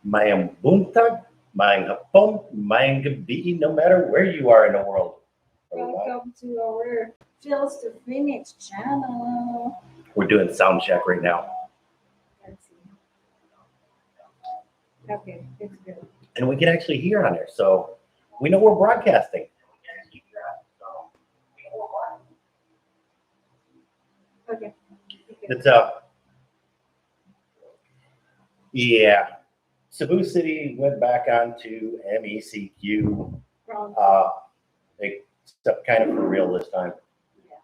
Mayang buntag, mayang hapon, mayang gabi, no matter where you are in the world. Welcome to our Feels to Phoenix channel. We're doing sound check right now. Let's see. Okay, it's good. And we can actually hear on there. So we know we're broadcasting. Okay. It's yeah. Cebu City went back onto MECQ, Round. except kind of for real this time. Yeah.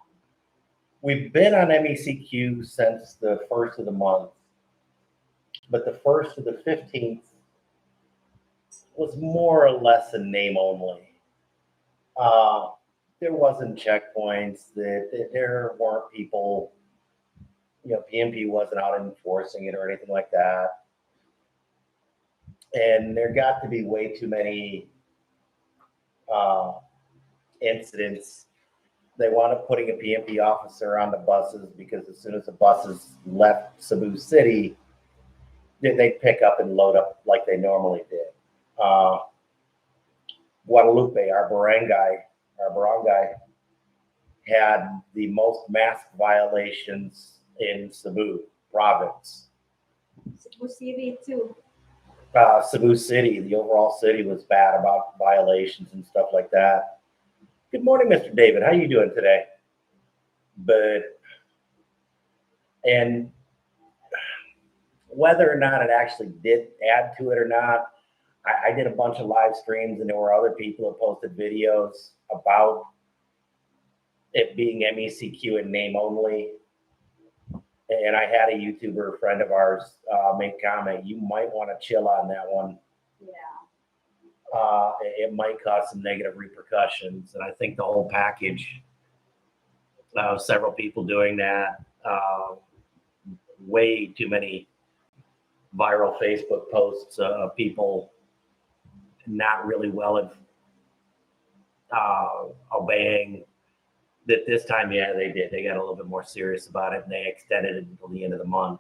We've been on MECQ since the first of the month, but the first to the 15th was more or less a name only. There wasn't checkpoints. There weren't people. PMP wasn't out enforcing it or anything like that. And there got to be way too many incidents. They wound up putting a PMP officer on the buses because as soon as the buses left Cebu City, they'd pick up and load up like they normally did. Guadalupe, our barangay, had the most mask violations in Cebu province. Cebu City too. Cebu City, the overall city was bad about violations and stuff like that. Good morning, Mr. David. How you doing today? And whether or not it actually did add to it or not, I did a bunch of live streams and there were other people who posted videos about it being MECQ in name only. And I had a YouTuber friend of ours make comment, you might want to chill on that one. Yeah. It might cause some negative repercussions. And I think the whole package of several people doing that, way too many viral Facebook posts of people not really well obeying. That this time, yeah, they did. They got a little bit more serious about it, and they extended it until the end of the month.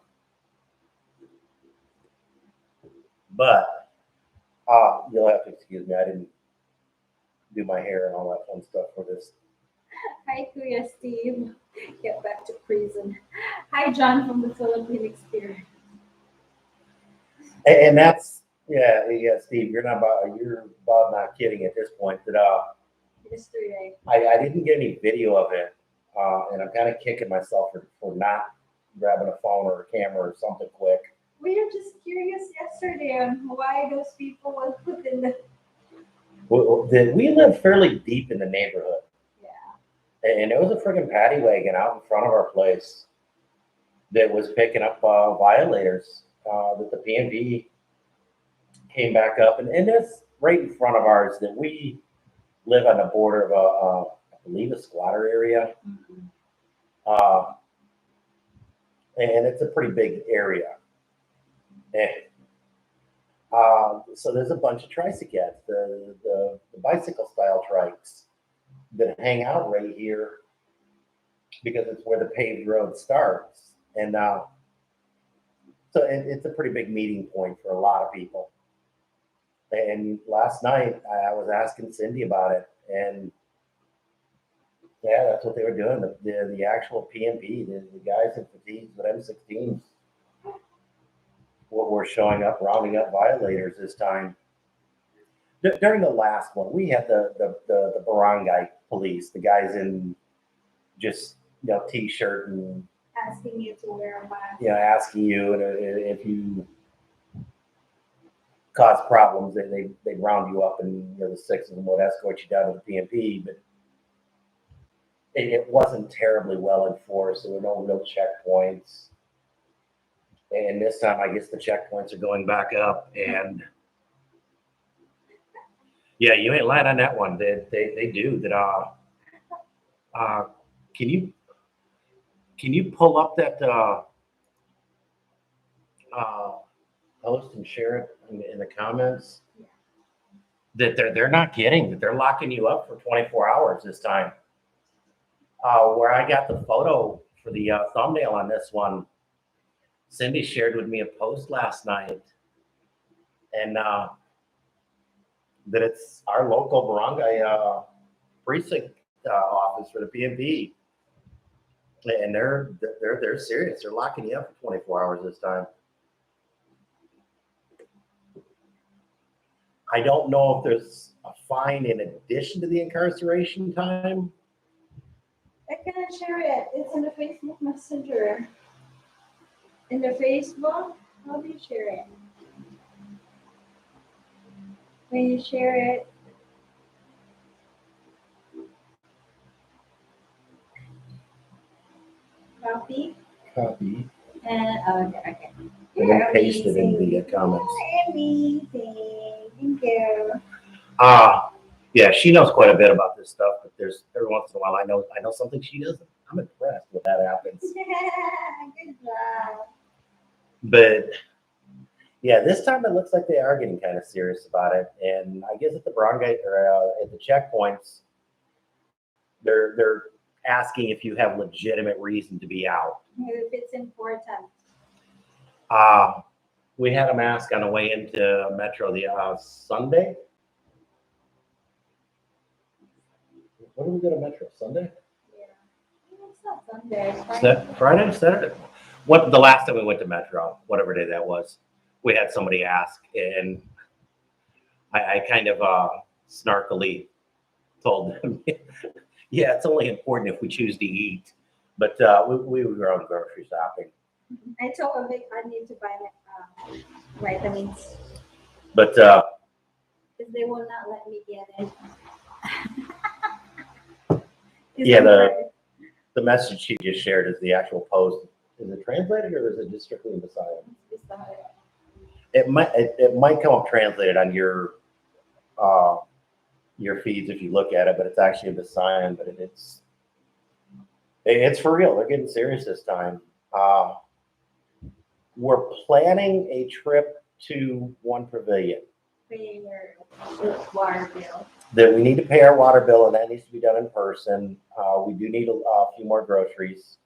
But you'll have to excuse me. I didn't do my hair and all that fun stuff for this. Hi, Kuya Steve. Get back to prison. Hi, John from the Philippine Experience. And that's yeah, Steve. You're about not kidding at this point. That Yesterday. I didn't get any video of it, and I'm kind of kicking myself for not grabbing a phone or a camera or something quick. We were just curious yesterday on why those people were put in the. We live fairly deep in the neighborhood. Yeah. And there was a friggin' paddy wagon out in front of our place that was picking up violators that the PNV came back up. And that's right in front of ours that we live on the border of I believe a squatter area. Mm-hmm. And it's a pretty big area. And, so there's a bunch of tricyclettes, the bicycle style trikes that hang out right here because it's where the paved road starts. And so it's a pretty big meeting point for a lot of people. And last night I was asking Cindy about it, and yeah, that's what they were doing. The actual PMP, the guys in fatigues with M16s were showing up, rounding up violators this time. During the last one, we had the barangay police, the guys in just t-shirt and Asking you to wear a mask. asking you, and if you cause problems, they round you up, and the six of them would escort you down to the PMP. But it wasn't terribly well enforced. There were no real checkpoints. And this time, I guess the checkpoints are going back up. And yeah, you ain't lying on that one. They do that. Can you pull up that post and share it in the comments? Yeah. That they're not kidding. That they're locking you up for 24 hours this time. Where I got the photo for the thumbnail on this one, Cindy shared with me a post last night, and that it's our local barangay precinct office for the PNP, and they're serious. They're locking you up for 24 hours this time. I don't know if there's a fine in addition to the incarceration time. I cannot share it. It's in the Facebook Messenger. In the Facebook, how do you share it? When you share it, copy, and okay. And You're then paste it in amazing. the comments. You're amazing. Thank you. Yeah, she knows quite a bit about this stuff, but there's every once in a while I know something she doesn't. I'm impressed when that happens. Good job. But yeah, this time it looks like they are getting kind of serious about it. And I guess at the barangay or at the checkpoints, they're asking if you have legitimate reason to be out. If it's important. We had them ask on the way into Metro the Sunday. When did we go to Metro? Sunday? Yeah. It's not Sunday. It's Friday. Friday, Saturday. What the last time we went to Metro, whatever day that was, we had somebody ask, and I kind of snarkily told them, "Yeah, it's only important if we choose to eat." But we were on grocery shopping. I told them I need to buy vitamins But because they will not let me get it. yeah, the message she just shared is the actual post. Is it translated or is it just strictly in Visayan? It might come up translated on your feeds if you look at it, but it's actually in Visayan. But it's for real. They're getting serious this time. We're planning a trip to one pavilion. Pay your water bill. That we need to pay our water bill, and that needs to be done in person. We do need a few more groceries,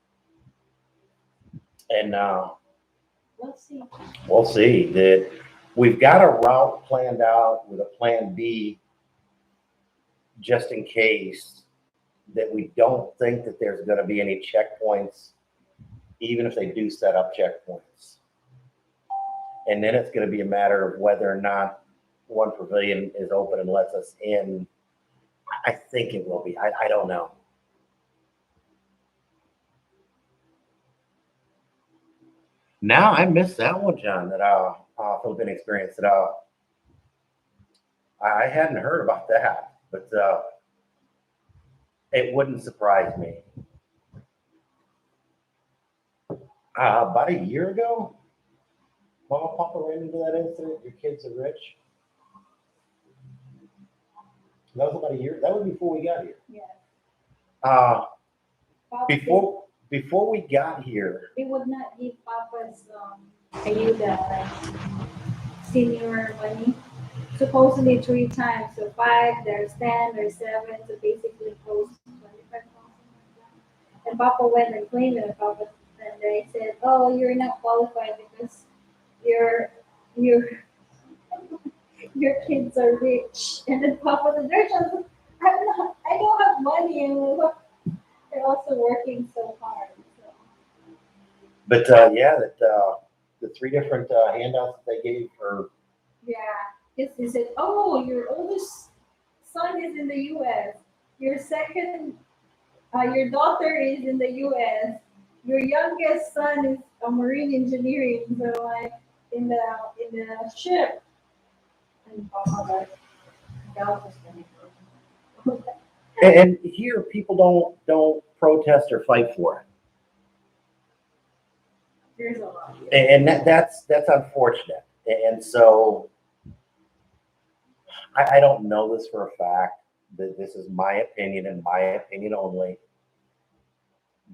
and we'll see. That we've got a route planned out with a plan B, just in case that we don't think that there's going to be any checkpoints, even if they do set up checkpoints. And then it's going to be a matter of whether or not one pavilion is open and lets us in. I think it will be. I don't know. Now I missed that one, John, that Philippine experience that I hadn't heard about that, but it wouldn't surprise me. About a year ago, Mama Papa ran into that incident. Your kids are rich. That was about a year. That was before we got here. Yeah. Before we got here, they would not give Papa's ayuda, like senior money. Supposedly 3 times, so 5, there's 10, there's 7, so basically close to 25,000. And Papa went and claimed it, and they said, "Oh, you're not qualified because your kids are rich." And then Papa said, I don't have money, and they're also working so hard. So. But yeah, the 3 different handouts that they gave her. Yeah. He said, "Oh, your oldest son is in the U.S. Your your daughter is in the U.S. Your youngest son is a marine engineering, so like in the ship." And Papa And here, people don't protest or fight for it. There's a lot. And that's unfortunate. And so I don't know this for a fact. That this is my opinion and my opinion only.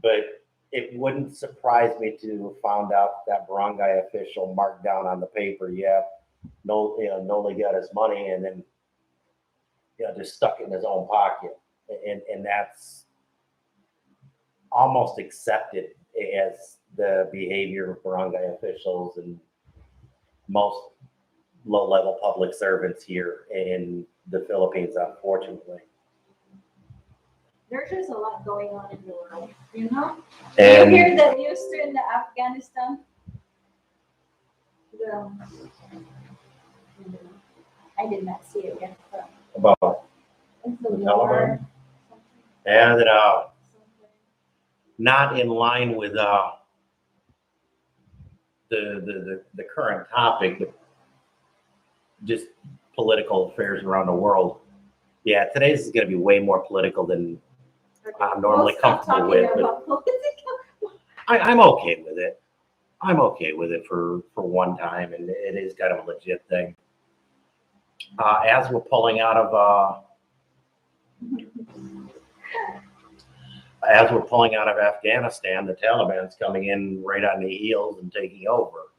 But it wouldn't surprise me to have found out that barangay official marked down on the paper, Noli got his money, and then just stuck it in his own pocket, and that's almost accepted as the behavior of barangay officials and most low-level public servants here in the Philippines, unfortunately. There's just a lot going on in the world, you know? And you hear the news in the Afghanistan? The, I did not see it yet, but about it's the The war. and Something. not in line with the current topic, but just political affairs around the world. Yeah, today's is going to be way more political than I'm normally We'll stop comfortable talking with. But about politics. I'm okay with it. I'm okay with it for one time, and it is kind of a legit thing. As we're pulling out of Afghanistan, the Taliban's coming in right on the heels and taking over.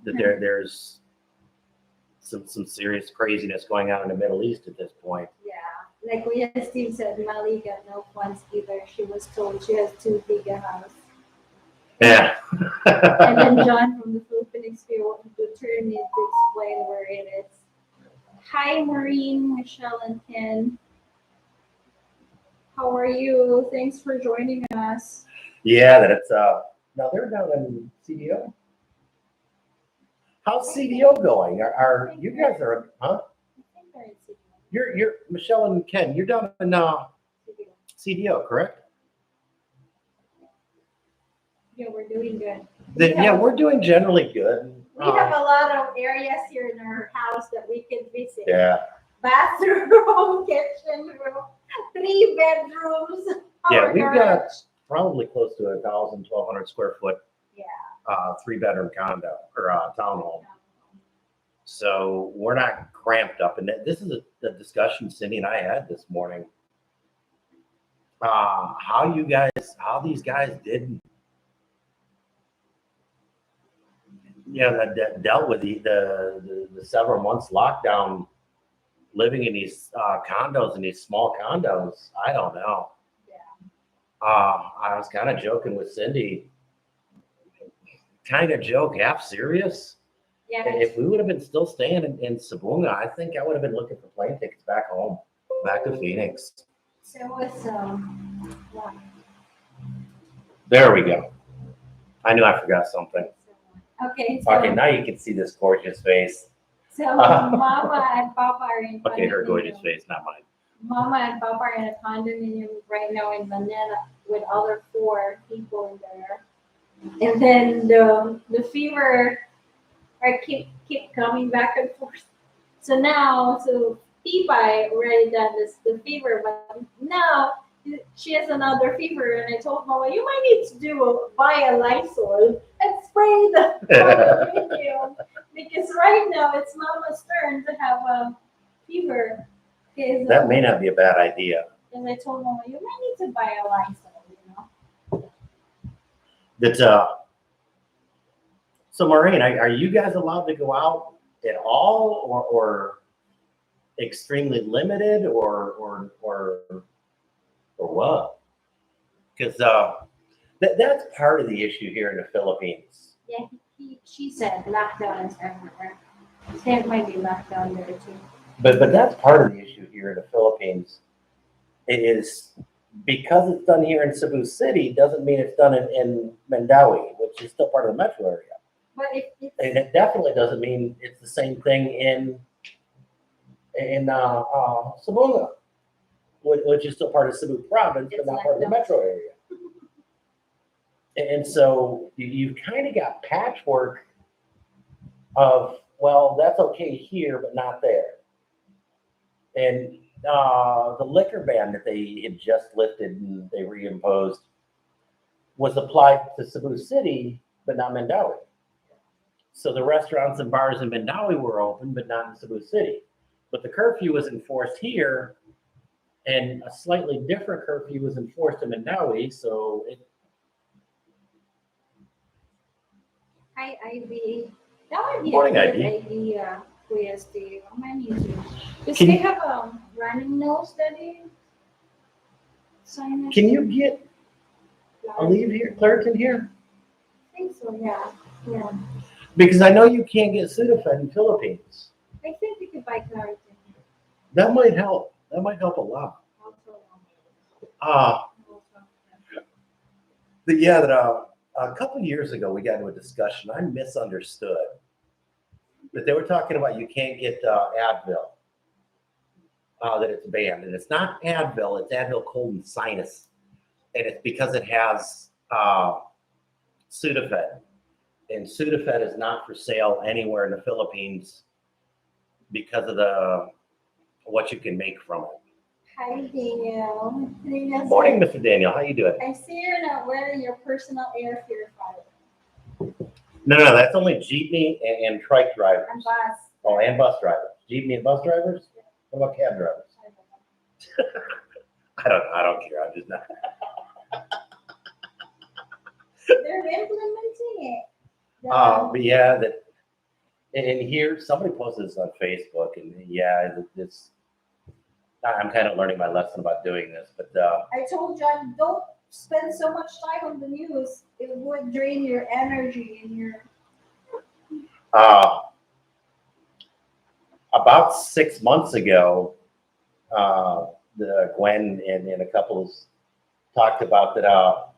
There's some serious craziness going on in the Middle East at this point. Yeah, like we Steve said, Mali got no funds either. She was told she has too big a house. Yeah. And then John from the Philippines Field determined to explain where it is. Hi, Maureen, Michelle, and Ken. How are you? Thanks for joining us. Yeah, that it's now they're down in CDO. How's CDO going? Are you guys are huh? I think they're in Cebu. You're Michelle and Ken. You're down in CDO, correct? Yeah, we're doing good. We're doing generally good. We have a lot of areas here in our house that we can visit. Yeah. Bathroom, kitchen room, 3 bedrooms. Yeah, we've got probably close to 1,200 square foot. Yeah. 3-bedroom condo or townhome. So we're not cramped up. And this is a discussion Cindy and I had this morning. How these guys did, that dealt with the several months lockdown, living in these condos, in these small condos. I don't know. Yeah. I was kind of joking with Cindy. Kind of joke, half serious. Yeah. If we would have been still staying in Cebu, I think I would have been looking for plane tickets back home, back to Phoenix. So it was yeah. There we go. I knew I forgot something. Okay. So, Okay, now you can see this gorgeous face. So Mama and Papa are in. Okay, her gorgeous face, not mine. Mama and Papa are in a condominium right now in Manila with other 4 people in there. And then the fever keep coming back and forth. So now, Pipay already done the fever, but now she has another fever, and I told Mama, you might need to buy a Lysol and spray the condominium because right now it's Mama's turn to have a fever. That may not be a bad idea. And I told Mama, you might need to buy a Lysol, So Maureen, are you guys allowed to go out at all, or extremely limited, or what? Because that's part of the issue here in the Philippines. Yeah, she said lockdown is everywhere. There might be lockdown there too. But that's part of the issue here in the Philippines. It is because it's done here in Cebu City doesn't mean it's done in Mandaue, which is still part of the metro area. But And it definitely doesn't mean it's the same thing in Cebu, which is still part of Cebu province, but not part of the metro area. And so you've kind of got patchwork of, well, that's okay here, but not there. And the liquor ban that they had just lifted and they reimposed was applied to Cebu City, but not Mandaue. So the restaurants and bars in Mandaue were open, but not in Cebu City. But the curfew was enforced here, and a slightly different curfew was enforced in Mandaue. So it. Hi, Ivy. That would be Morning, a good Ivy. idea. Steve. I might need to. Because Can- they have a running nose study. Sign Can you get a leave here, clerk in here? I think so, yeah. Yeah. Because I know you can't get Sudafed in Philippines. I think we could buy carrots in here. That might help. That might help a lot. Also, Uh, also. but yeah, a couple of years ago, we got into a discussion. I misunderstood that they were talking about you can't get Advil, that it's banned. And it's not Advil, it's Advil cold and sinus. And it's because it has Sudafed. And Sudafed is not for sale anywhere in the Philippines because of what you can make from it. Hi, Daniel. Daniel Morning, said, Mr. Daniel. How you doing? I see you're not wearing your personal air purifier. No, that's only jeepney and trike drivers. And bus. Oh, and bus drivers. Jeepney and bus drivers? What about cab drivers? I don't care. I'm just not. They're implementing it. But yeah, and here somebody posted this on Facebook, and yeah, I'm kind of learning my lesson about doing this. But I told John, don't spend so much time on the news. It would drain your energy and your. About 6 months ago, the Gwen and a couple talked about that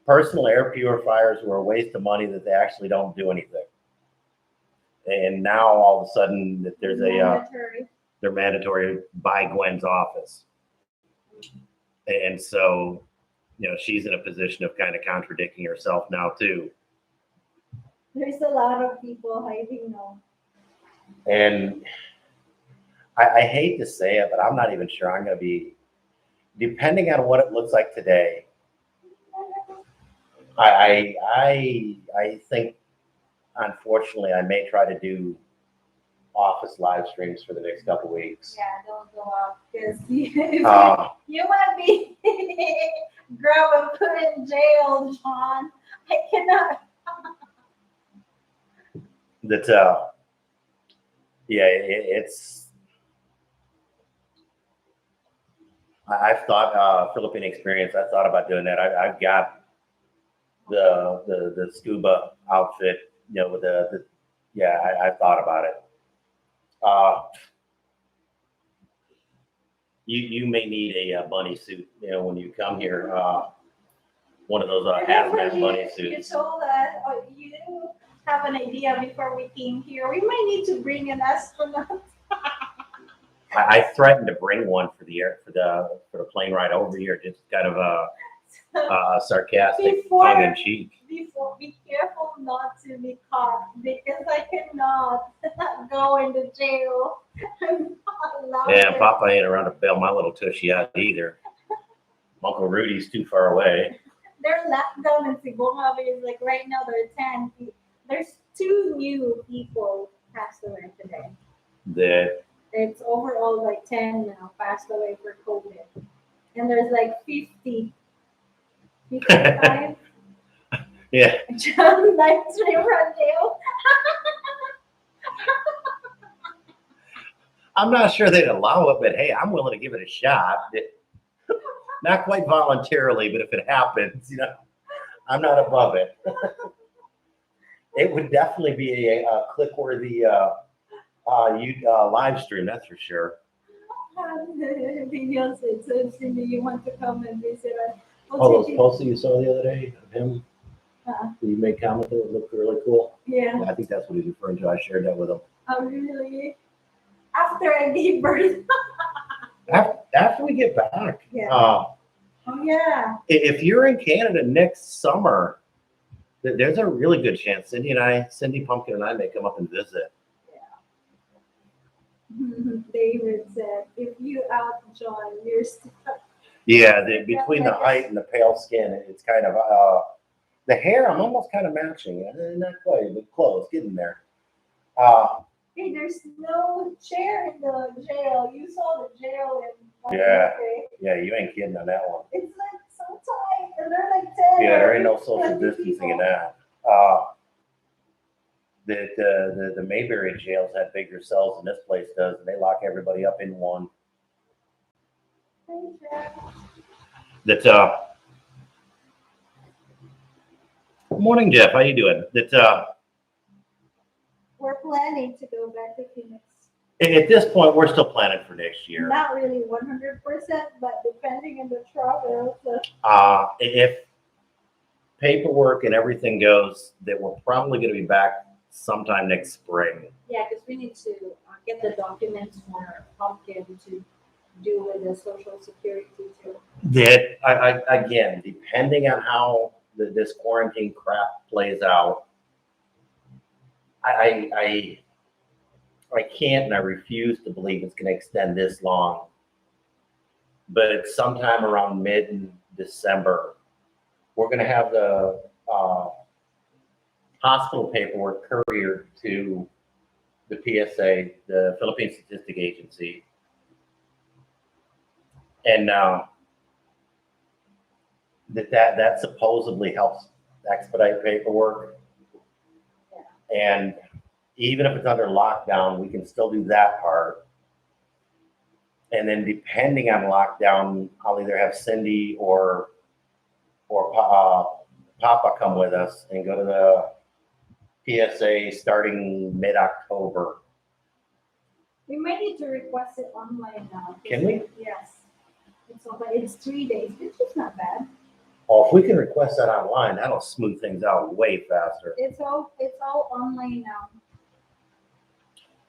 personal air purifiers were a waste of money, that they actually don't do anything. And now all of a sudden that there's they're mandatory by Gwen's office. And so, she's in a position of kind of contradicting herself now too. There's a lot of people hiding now. And I hate to say it, but I'm not even sure I'm going to be, depending on what it looks like today. I think, unfortunately, I may try to do office live streams for the next couple weeks. Yeah, don't go out because you might be grabbed and put in jail, John. I cannot. It's. I've thought Philippine experience. I thought about doing that. I've got the scuba outfit. With I thought about it. You may need a bunny suit, when you come here. One of those hazmat bunny suits. You told us, you have an idea before we came here. We might need to bring an astronaut. I threatened to bring one for the plane ride over here, just kind of sarcastic, tongue in cheek. Be careful not to be caught, because I cannot go into jail. Yeah, Papa ain't around to bail my little tushy out either. Uncle Rudy's too far away. They're locked down in Cebu. It's like right now there are 10 people. There's 2 new people passed away today. It's overall like 10 now passed away for COVID. And there's like 55. Yeah. John likes to run jail. I'm not sure they'd allow it, but hey, I'm willing to give it a shot. Not quite voluntarily, but if it happens, I'm not above it. It would definitely be a click-worthy live stream, that's for sure. Daniel said, so Cindy, you want to come and visit us? Those posts that you saw the other day of him, you made comment that it looked really cool. Yeah. I think that's what he's referring to. I shared that with him. Oh, really? After I gave birth. After we get back. Yeah. Oh, yeah. If you're in Canada next summer, there's a really good chance Cindy Pumpkin and I may come up and visit. David said, if you out John, you're stuck. Yeah, between the height and the pale skin, it's kind of the hair. I'm almost kind of matching. Not quite, but close, getting there. Hey, there's no chair in the jail. You saw the jail in. Yeah, you ain't kidding on that one. It's like so tight, and they're like 10. Yeah, there ain't no social distancing in that. The Mayberry jails had bigger cells than this place does, and they lock everybody up in one. Good morning, Jeff. How you doing? planning to go back to Phoenix. At this point, we're still planning for next year. Not really 100%, but depending on the travel. So. If paperwork and everything goes, that we're probably going to be back sometime next spring. Yeah, because we need to get the documents for Pumpkin to do with the Social Security too. That again, depending on how this quarantine crap plays out, I can't and I refuse to believe it's going to extend this long. But sometime around mid-December, we're going to have the hospital paperwork couriered to the PSA, the Philippine Statistic Agency, and that supposedly helps expedite paperwork. Yeah. And even if it's under lockdown, we can still do that part. And then depending on lockdown, I'll either have Cindy or Papa come with us and go to the PSA starting mid-October. We might need to request it online now. Can we? Yes. It's 3 days, which is not bad. Oh, if we can request that online, that'll smooth things out way faster. It's all online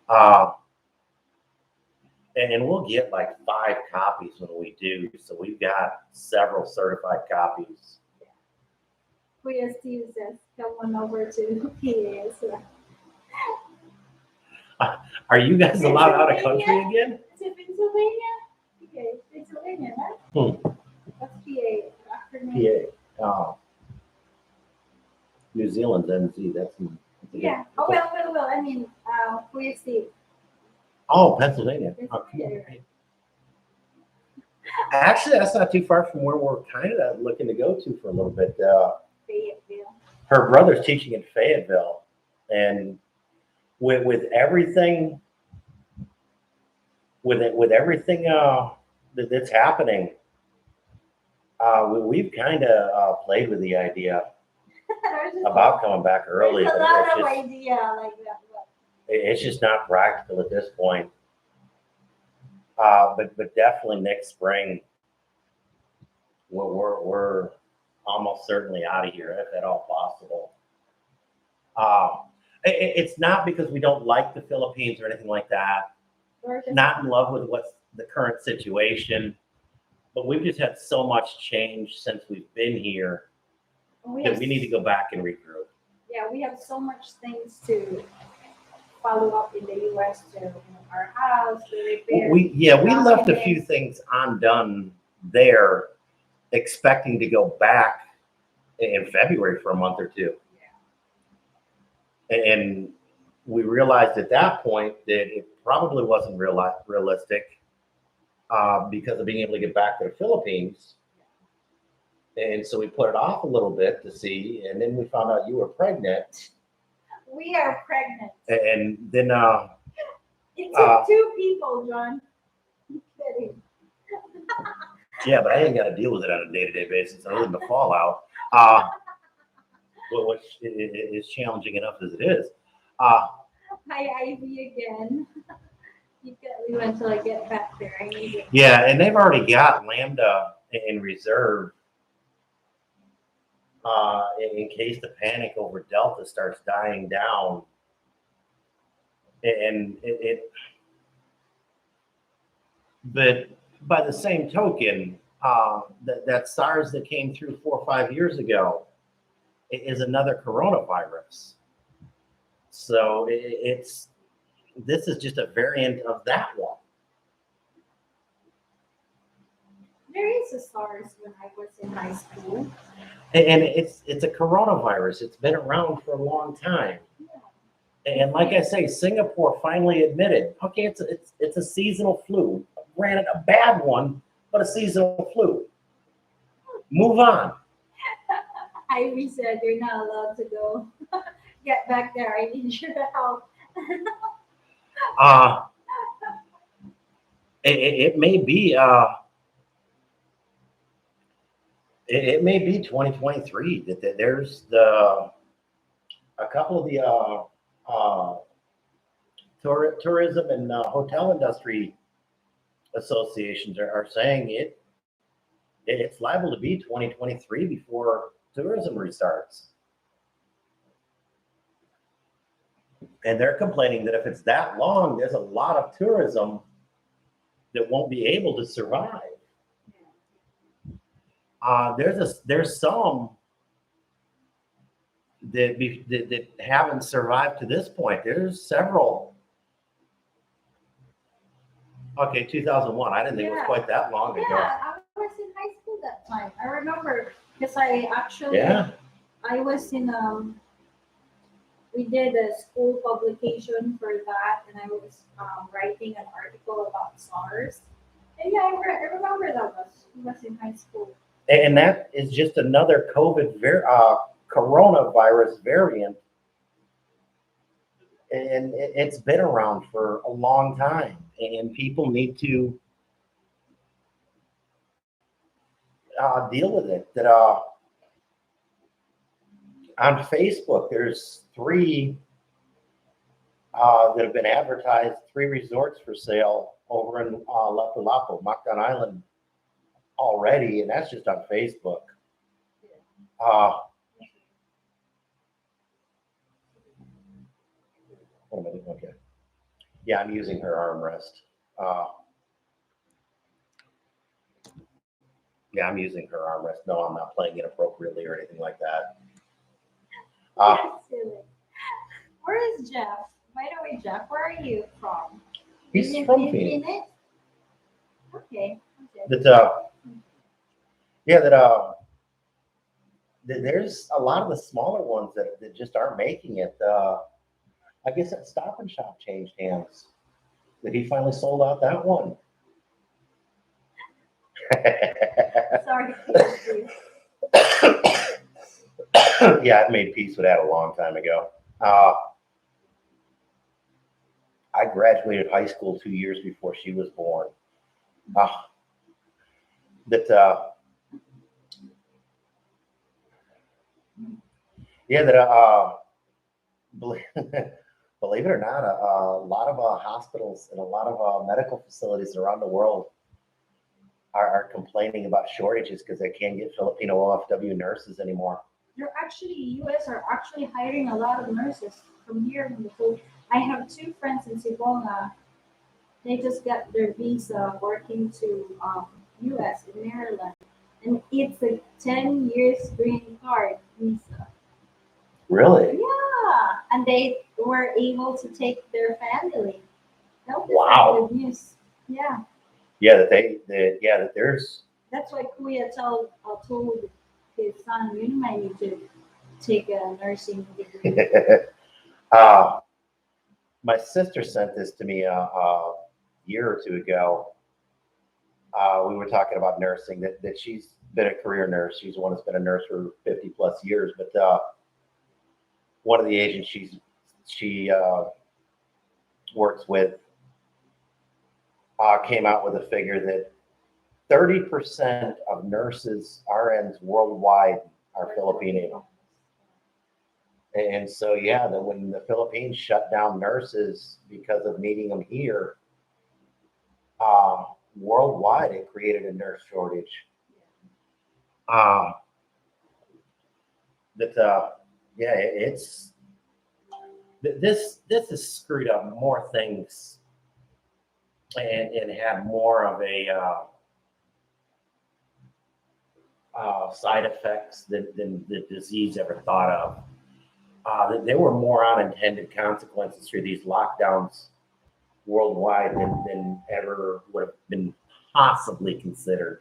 now. And we'll get like 5 copies when we do. So we've got several certified copies. Kuya Steve says, come on over to PA. So. Are you guys allowed out of country again? Is it Pennsylvania? Okay, Pennsylvania, right? That's PA. PA. New Zealand's NZ. That's yeah. Oh, well. I mean, Kuya Steve. Oh, Pennsylvania. Right. Actually, that's not too far from where we're kind of looking to go to for a little bit. Fayetteville. Her brother's teaching in Fayetteville, and with everything, with everything that's happening, we've kind of played with the idea about coming back early. There's a lot of idea like that. It's just not practical at this point. But definitely next spring, we're almost certainly out of here, if at all possible. It's not because we don't like the Philippines or anything like that. Not in love with what's the current situation, but we've just had so much change since we've been here that we need to go back and regroup. Yeah, we have so much things to follow up in the U.S. to our house, the repair. We left a few things undone there, expecting to go back in February for a month or two. Yeah. And we realized at that point that it probably wasn't realistic because of being able to get back to the Philippines. And so we put it off a little bit to see, and then we found out you were pregnant. We are pregnant. And then it took 2 people, John. I'm kidding. Yeah, but I ain't got to deal with it on a day-to-day basis other than the fallout, which is challenging enough as it is. Hi, Ivy again. We wait until I get back there. I need it. Yeah, and they've already got Lambda in reserve in case the panic over Delta starts dying down. And but by the same token, that SARS that came through 4 or 5 years ago is another coronavirus. So this is just a variant of that one. There is a SARS when I was in high school. And it's a coronavirus. It's been around for a long time. Yeah. And like I say, Singapore finally admitted, okay, it's a seasonal flu. Granted, a bad one, but a seasonal flu. Move on. Ivy said you're not allowed to go. Get back there. I need your help. It may be it may be 2023 that there's a couple of the tourism and hotel industry associations are saying it's liable to be 2023 before tourism restarts. And they're complaining that if it's that long, there's a lot of tourism that won't be able to survive. There's some that haven't survived to this point. There's several. Okay, 2001. I didn't think it was quite that long ago. Yeah, I was in high school that time. I remember because I actually I was in we did a school publication for that, and I was writing an article about SARS. And yeah, I remember that was in high school. And that is just another coronavirus variant, and it's been around for a long time, and people need to deal with it. That on Facebook, there's 3 that have been advertised, 3 resorts for sale over in Lapu-Lapu, Mactan Island already, and that's just on Facebook. What am I doing? Okay. Yeah, I'm using her armrest. Yeah, I'm using her armrest. No, I'm not playing inappropriately or anything like that. Where is Jeff? By the way, Jeff, where are you from? He's from Phoenix. Okay. There's a lot of the smaller ones that just aren't making it. I guess that Stop and Shop changed hands. That he finally sold out that one. Sorry. Yeah, I made peace with that a long time ago. I graduated high school 2 years before she was born. Believe it or not, a lot of hospitals and a lot of medical facilities around the world are complaining about shortages because they can't get Filipino OFW nurses anymore. They're actually, U.S. are actually hiring a lot of nurses from here. I have 2 friends in Cebu. They just got their visa working to U.S. in Maryland, and it's a 10 years green card visa. Really? Yeah, and they were able to take their family. That was Wow. good news. Yeah. Yeah, that there's. That's why Kuya told his son, you might need to take a nursing degree. My sister sent this to me a year or 2 ago. We were talking about nursing, that she's been a career nurse. She's one that's been a nurse for 50 plus years. But one of the agents she works with came out with a figure that 30% of nurses, RNs worldwide are Filipino. And so, yeah, when the Philippines shut down nurses because of needing them here, worldwide, it created a nurse shortage. This has screwed up more things and had more of a side effects than the disease ever thought of. There were more unintended consequences through these lockdowns worldwide than ever would have been possibly considered.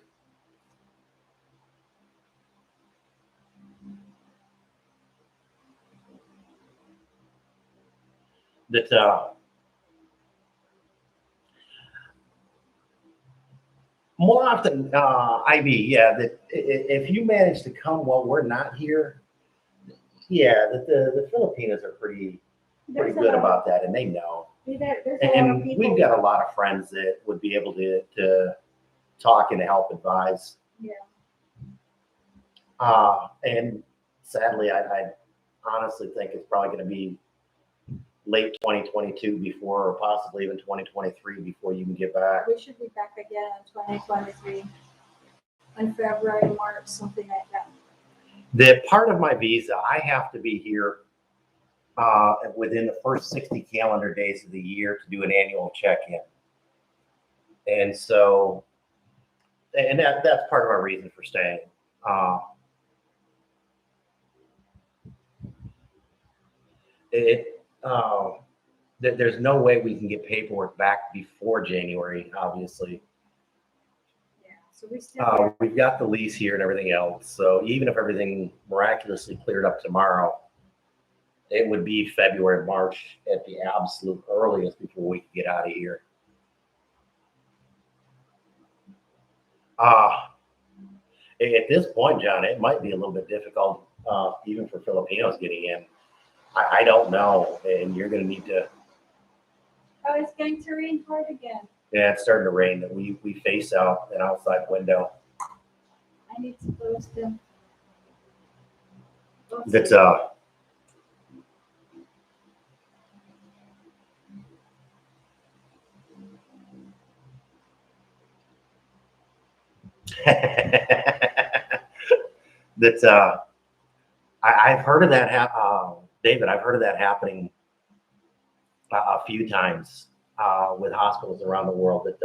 More often, IB, that if you manage to come while we're not here, that the Filipinos are pretty good about that, and they know. And we've got a lot of friends that would be able to talk and help advise. Yeah. And sadly, I honestly think it's probably going to be late 2022 before, or possibly even 2023 before you can get back. We should be back again in 2023, in February, March, something like that. The part of my visa, I have to be here within the first 60 calendar days of the year to do an annual check-in. And so, and that's part of our reason for staying. There's no way we can get paperwork back before January, obviously. Yeah, so we still We've got the lease here and everything else. So even if everything miraculously cleared up tomorrow, it would be February, March at the absolute earliest before we could get out of here. At this point, John, it might be a little bit difficult, even for Filipinos getting in. I don't know, and you're going to need to. Oh, it's going to rain hard again. Yeah, it's starting to rain. We face out an outside window. I need to close them. That's that's I've heard of that, David. I've heard of that happening a few times with hospitals around the world that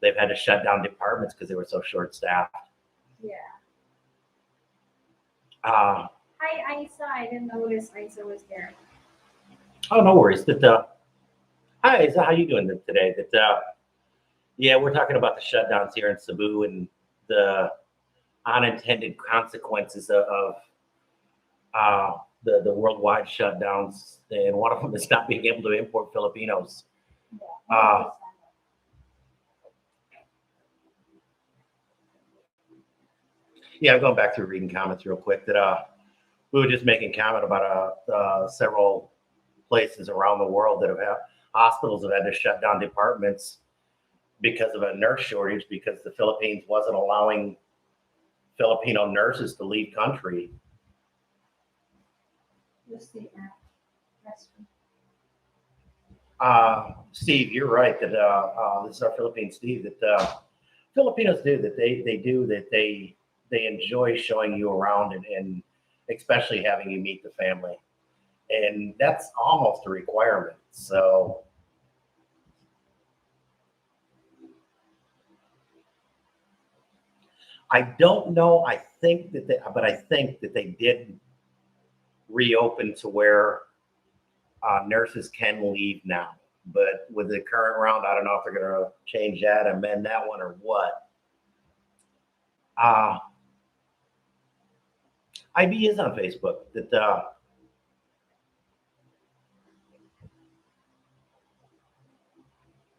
they've had to shut down departments because they were so short-staffed. Yeah. Hi, Isa. I didn't notice Isa was there. Oh, no worries. Hi, Isa. How you doing today? Yeah, we're talking about the shutdowns here in Cebu and the unintended consequences of the worldwide shutdowns, and one of them is not being able to import Filipinos. Yeah, Yeah, I'm going back through reading comments real quick. That we were just making comment about several places around the world that hospitals have had to shut down departments because of a nurse shortage, because the Philippines wasn't allowing Filipino nurses to leave country. Steve, you're right that this is our Philippine Steve, that Filipinos do, that they enjoy showing you around and especially having you meet the family, and that's almost a requirement. So I don't know. I think that they did reopen to where nurses can leave now. But with the current round, I don't know if they're going to change that, amend that one, or what. IB is on Facebook. That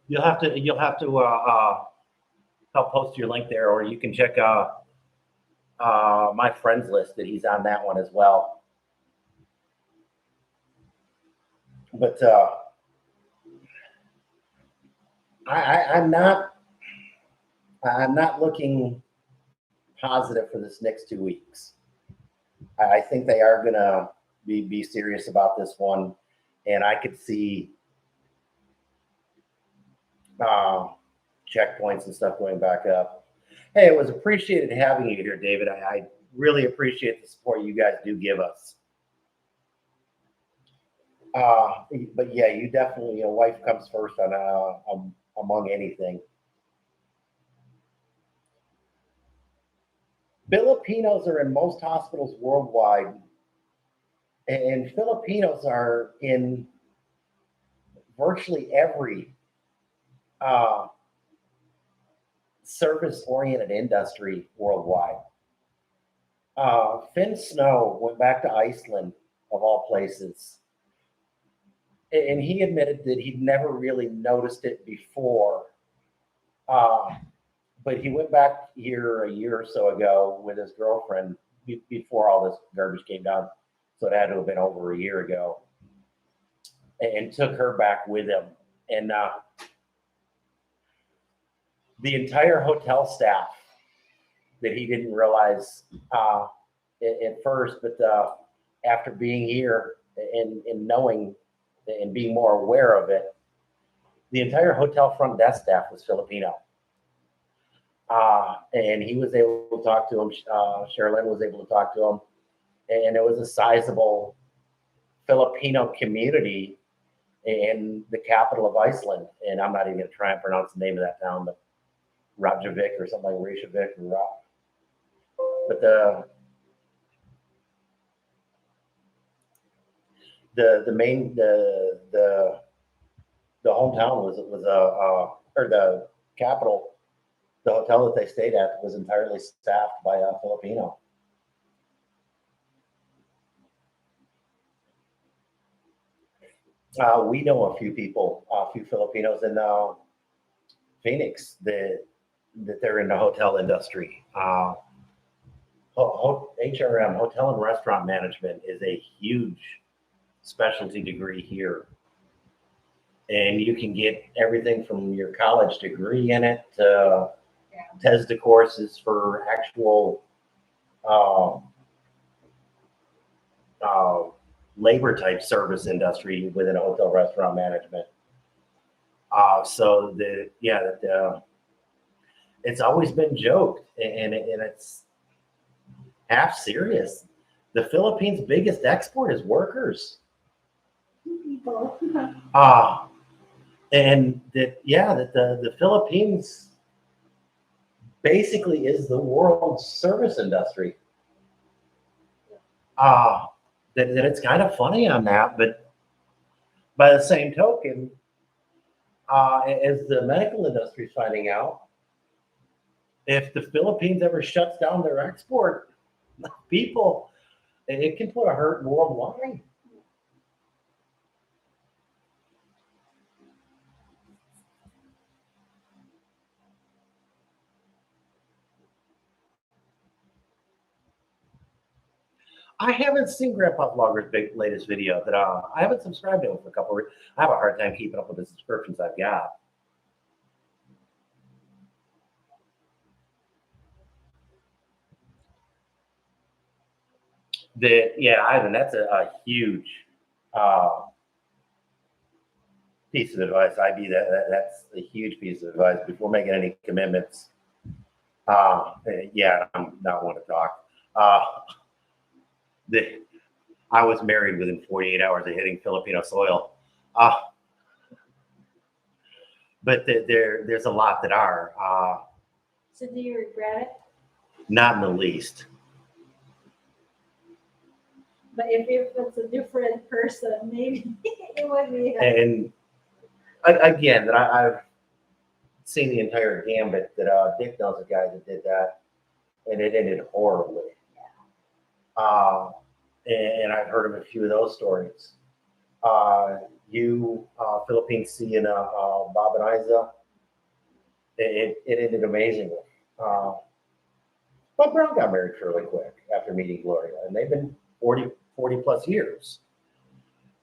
you'll have to help post your link there, or you can check my friends list that he's on that one as well. But I'm not looking positive for this next 2 weeks. I think they are gonna be serious about this one, and I could see checkpoints and stuff going back up. Hey, it was appreciated having you here, David. I really appreciate the support you guys do give us. But yeah, you definitely, wife comes first on among anything. Filipinos are in most hospitals worldwide, and Filipinos are in virtually every service-oriented industry worldwide. Finn Snow went back to Iceland, of all places, and he admitted that he'd never really noticed it before. But he went back here a year or so ago with his girlfriend before all this garbage came down. So it had to have been over a year ago, and took her back with him. And the entire hotel staff, that he didn't realize at first, but after being here and knowing and being more aware of it, the entire hotel front desk staff was Filipino. And he was able to talk to him. Sherilyn was able to talk to him. And it was a sizable Filipino community in the capital of Iceland. And I'm not even going to try and pronounce the name of that town, but Reykjavik or something like Reykjavik. But the hometown was or the capital, the hotel that they stayed at was entirely staffed by a Filipino. We know a few people, a few Filipinos in Phoenix that they're in the hotel industry. HRM, hotel and restaurant management, is a huge specialty degree here. And you can get everything from your college degree in it to TESDA courses for actual labor type service industry within a hotel restaurant management. So it's always been joked, and it's half serious. The Philippines' biggest export is workers. People. And that the Philippines basically is the world's service industry. That it's kind of funny on that, but by the same token, as the medical industry is finding out, if the Philippines ever shuts down their export, people, it can put a hurt worldwide. I haven't seen Grandpa Vlogger's latest video. That I haven't subscribed to him for a couple of weeks. I have a hard time keeping up with the subscriptions I've got. Ivan, that's a huge piece of advice. That's a huge piece of advice before making any commitments. I'm not one to talk. I was married within 48 hours of hitting Filipino soil. But there's a lot that are. So do you regret it? Not in the least. But if it's a different person, maybe it would be. And again, that I've seen the entire gambit. That Dick knows a guy that did that, and it ended horribly. And I've heard of a few of those stories. Philippines seeing Bob and Isa, it ended amazingly. But Brown got married fairly quick after meeting Gloria, and they've been 40 plus years.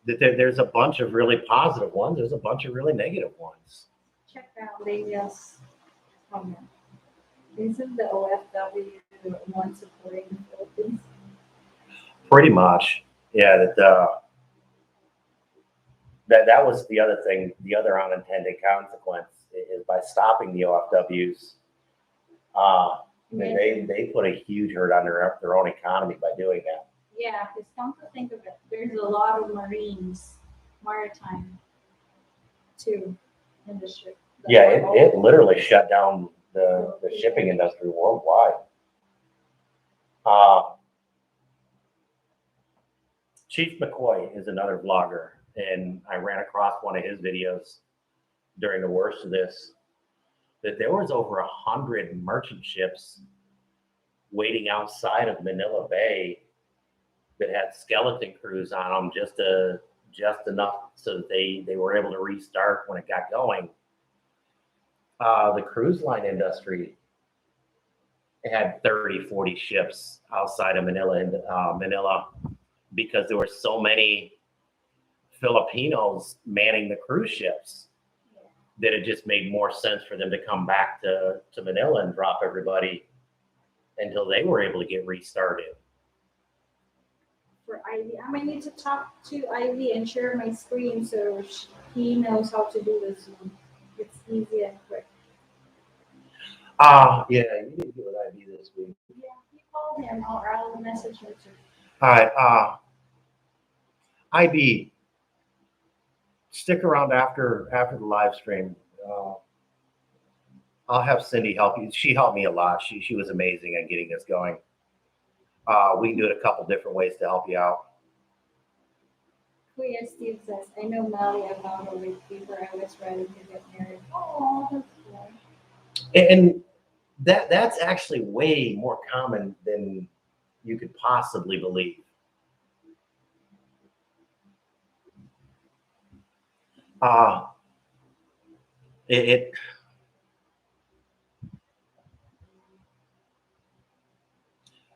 There's a bunch of really positive ones. There's a bunch of really negative ones. Check out Lydia's comment. Isn't the OFW one supporting the Philippines? Pretty much, yeah. That was the other thing. The other unintended consequence is by stopping the OFWs. They put a huge hurt on their own economy by doing that. Yeah, because come to think of it, there's a lot of maritime too in the ship. Yeah, it literally shut down the shipping industry worldwide. Chief McCoy is another vlogger, and I ran across one of his videos during the worst of this, that there was over 100 merchant ships waiting outside of Manila Bay that had skeleton crews on them, just enough so that they were able to restart when it got going. The cruise line industry had 30, 40 ships outside of Manila, because there were so many Filipinos manning the cruise ships that it just made more sense for them to come back to Manila and drop everybody until they were able to get restarted. For Ivy. I might need to talk to Ivy and share my screen so he knows how to do this one. It's easy and quick. Yeah, you need to do an ID this week. Yeah, you call him or I'll message him too. All right, IB, stick around after the live stream. I'll have Cindy help you. She helped me a lot. She was amazing at getting this going. We can do it a couple different ways to help you out. Kuya Steve says, I know Molly, I found a week before I was ready to get married. Oh, that's cool. And that's actually way more common than you could possibly believe. It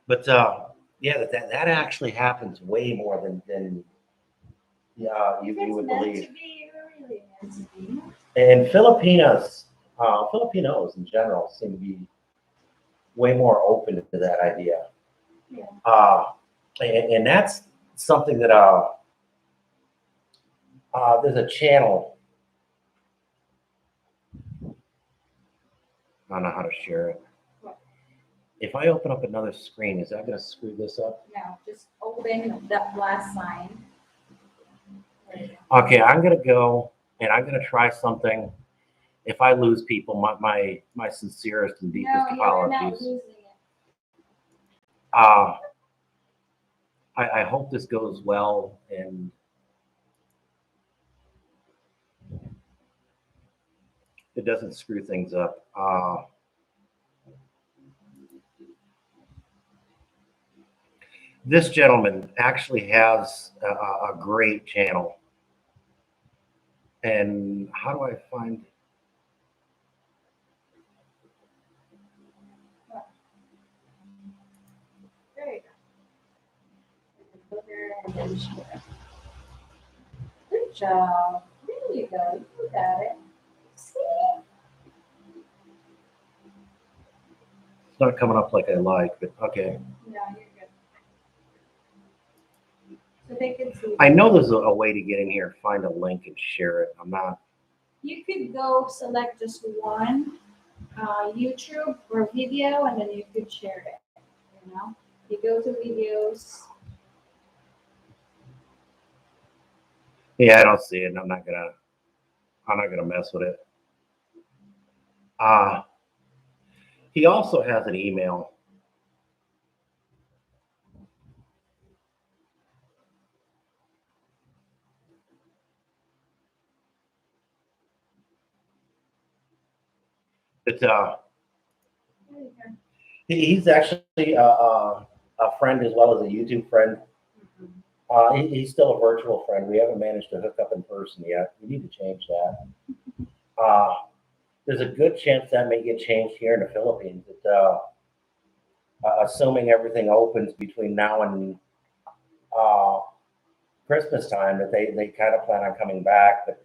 but yeah, that actually happens way more than you would Meant believe. to be, really meant to be. And Filipinos in general seem to be way more open to that idea. Yeah. And that's something that there's a channel. I don't know how to share it. What? If I open up another screen, is that going to screw this up? No, just open that last sign. Okay, I'm going to go and I'm going to try something. If I lose people, my sincerest and deepest No, you're not apologies. losing it. I hope this goes well and it doesn't screw things up. This gentleman actually has a great channel. And how do I find? There you go. Go there and then share. Good job. There you go. You got it. See? It's not coming up like I like, but okay. No, you're good. So they can see. I know there's a way to get in here, find a link and share it. I'm not. You could go select just one YouTube or video, and then you could share it. You know, you go to videos. Yeah, I don't see it. I'm not gonna mess with it. He also has an email. But he's actually a friend as well as a YouTube friend. He's still a virtual friend. We haven't managed to hook up in person yet. We need to change that. There's a good chance that may get changed here in the Philippines. Assuming everything opens between now and Christmas time, that they kind of plan on coming back. But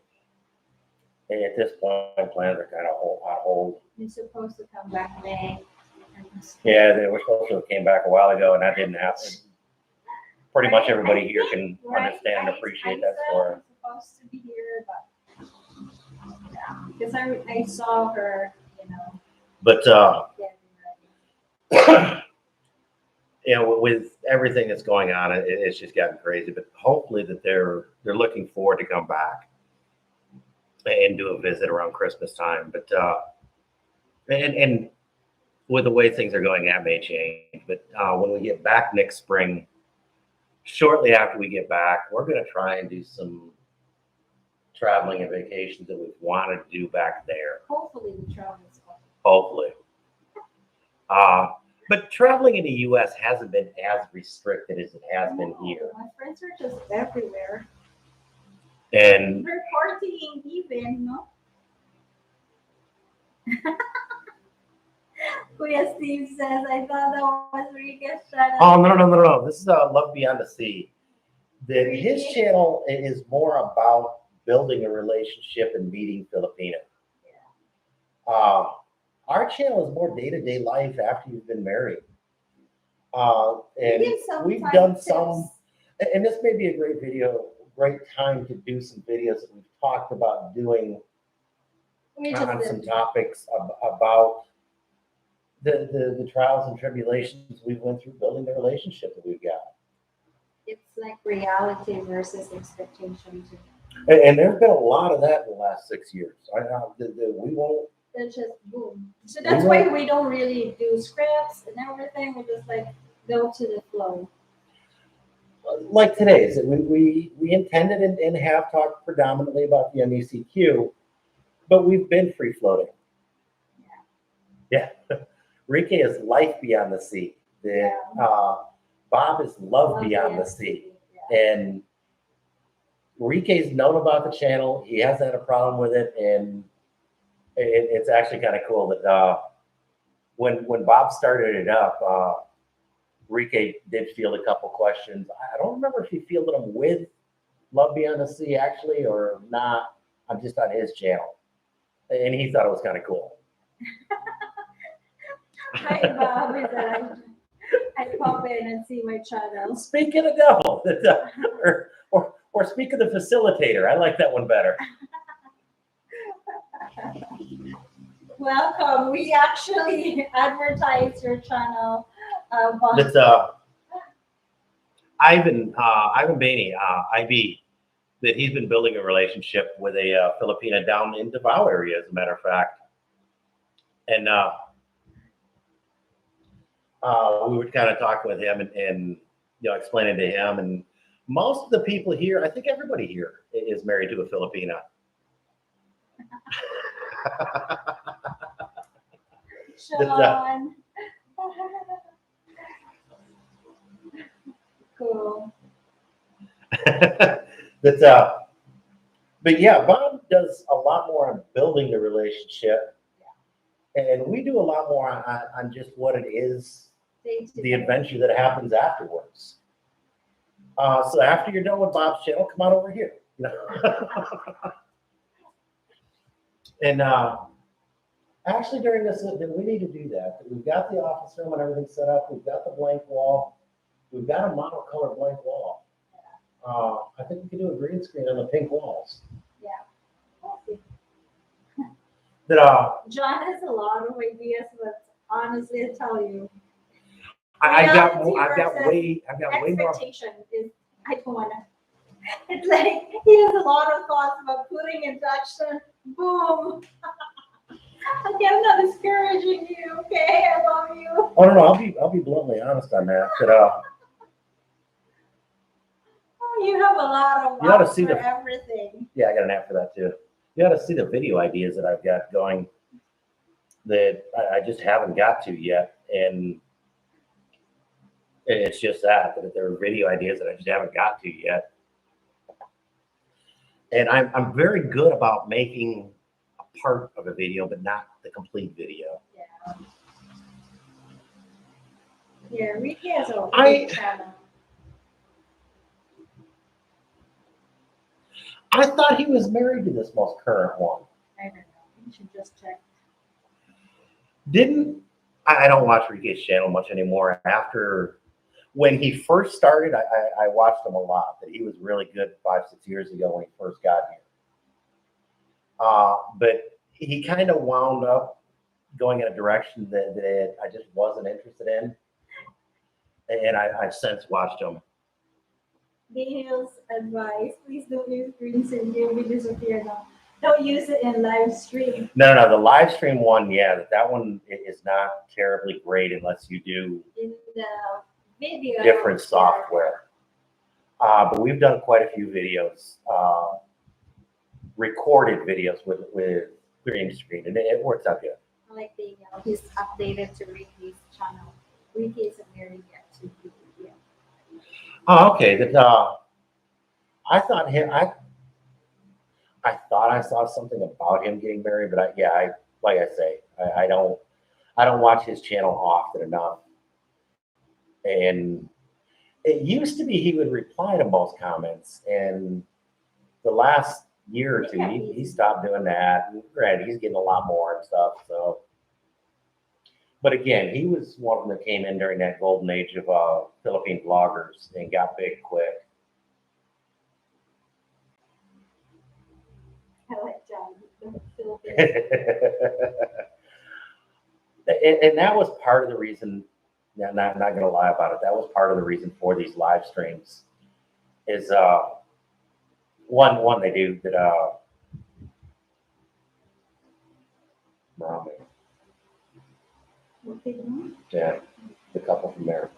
at this point, plans are kind of on hold. You're supposed to come back May. Yeah, they were supposed to have came back a while ago, and that didn't happen. Pretty much everybody here can understand and appreciate that story. I'm supposed to be here, but yeah, because I saw her, you know. But getting ready. you know, with everything that's going on, it's just gotten crazy. But hopefully that they're looking forward to come back and do a visit around Christmas time. But and with the way things are going, that may change. But when we get back next spring, shortly after we get back, we're going to try and do some traveling and vacations that we've wanted to do back there. Hopefully the travel is fun. Hopefully. But traveling in the U.S. hasn't been as restricted as it has been here. My friends are just everywhere. And we're partying even, no? Kuya Steve says, I thought that was Rica's channel. oh no! This is Love Beyond the Sea. His channel is more about building a relationship and meeting Filipinos. Yeah. Our channel is more day-to-day life after you've been married. And we've done some. And this may be a great time to do some videos that we've talked about doing We just on some did. topics about the trials and tribulations we went through building the relationship that we've got. It's like reality versus expectation too. And there's been a lot of that in the last 6 years. We won't. It's just boom. So that's why we don't really do scripts and everything. We just like go to the flow. Like today's, we intended and have talked predominantly about the MECQ, but we've been free floating. Yeah. Rike is life beyond the sea. Bob is love beyond the sea. Yeah. And Rike's known about the channel. He hasn't had a problem with it. And it's actually kind of cool that when Bob started it up, Rike did field a couple questions. I don't remember if he fielded them with Love Beyond the Sea actually or not. I'm just on his channel. And he thought it was kind of cool. Hi, Bob. I pop in and see my channel. Speak of the devil, or speak of the facilitator. I like that one better. Welcome. We actually advertise your channel. That's Ivan Bainey, IB, that he's been building a relationship with a Filipina down in Davao area, as a matter of fact. And we were kind of talking with him and explaining to him. And most of the people here, I think everybody here is married to a Filipina. Sean. Cool. But yeah, Bob does a lot more on building the relationship, and we do a lot more on just what it is, the adventure that happens afterwards. So after you're done with Bob's channel, come on over here. And actually, during this, we need to do that. We've got the office room and everything set up. We've got the blank wall. We've got a monocolor blank wall. I think we can do a green screen on the pink walls. Yeah. That John has a lot of ideas, but honestly, I tell you, I've got way more. expectation is I don't want to. It's like he has a lot of thoughts about putting into action. Boom. Okay, I'm not discouraging you. Okay, I love you. Oh no, I'll be bluntly honest on that. You have a lot of You ought to apps see for the- everything. Yeah, I got an app for that too. You ought to see the video ideas that I've got going that I just haven't got to yet, and it's just that there are video ideas that I just haven't got to yet. And I'm very good about making a part of a video, but not the complete video. Yeah. Yeah, Ricky has a I- big channel. I thought he was married to this most current one. I don't know. You should just check. I don't watch Rike's channel much anymore. After when he first started, I watched him a lot. That he was really good 5-6 years ago when he first got here. But he kind of wound up going in a direction that I just wasn't interested in, and I've since watched him. Daniel's advice: please don't use green screen. It will disappear now. Don't use it in live stream. No, the live stream one, yeah, that one is not terribly great unless you do In the video. different software. But we've done quite a few videos, recorded videos with green screen, and it works out good. I like Daniel. He's updated to Ricky's channel. Ricky isn't married yet to Ricky. Yeah. Oh, okay. I thought I saw something about him getting married, but I don't watch his channel often enough. And it used to be he would reply to most comments, and the last year or two he stopped doing that. And granted, he's getting a lot more and stuff. So, but again, he was one of them that came in during that golden age of Philippine vloggers and got big quick. the Philippines. And that was part of the reason. Not gonna lie about it. That was part of the reason for these live streams. Is one they do that ramen. What they do? Yeah, the couple from there.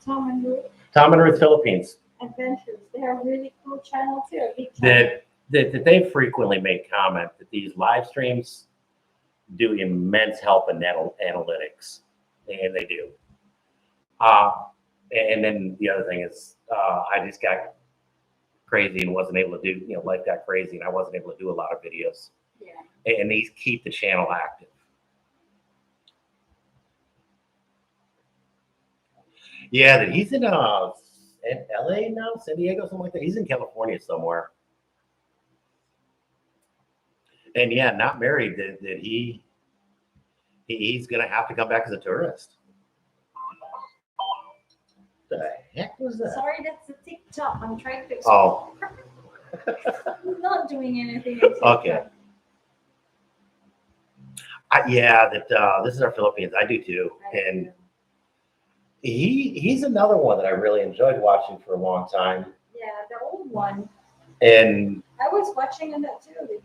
Tom and Ruth Tom and Ruth Philippines. Adventures. They have a really cool channel too. A big channel. That they frequently make comment that these live streams do immense help in analytics, and they do. And then the other thing is, I just got crazy and wasn't able to do, life got crazy and I wasn't able to do a lot of videos. Yeah. And these keep the channel active. Yeah, that he's in LA now, San Diego, something like that. He's in California somewhere. And yeah, not married. That he's gonna have to come back as a tourist. The heck was that? Sorry, that's a TikTok. I'm trying to. Oh. I'm not doing anything. On TikTok. Okay. This is our Philippines. I do too, and he's another one that I really enjoyed watching for a long time. Yeah, the old one. And I was watching on that too.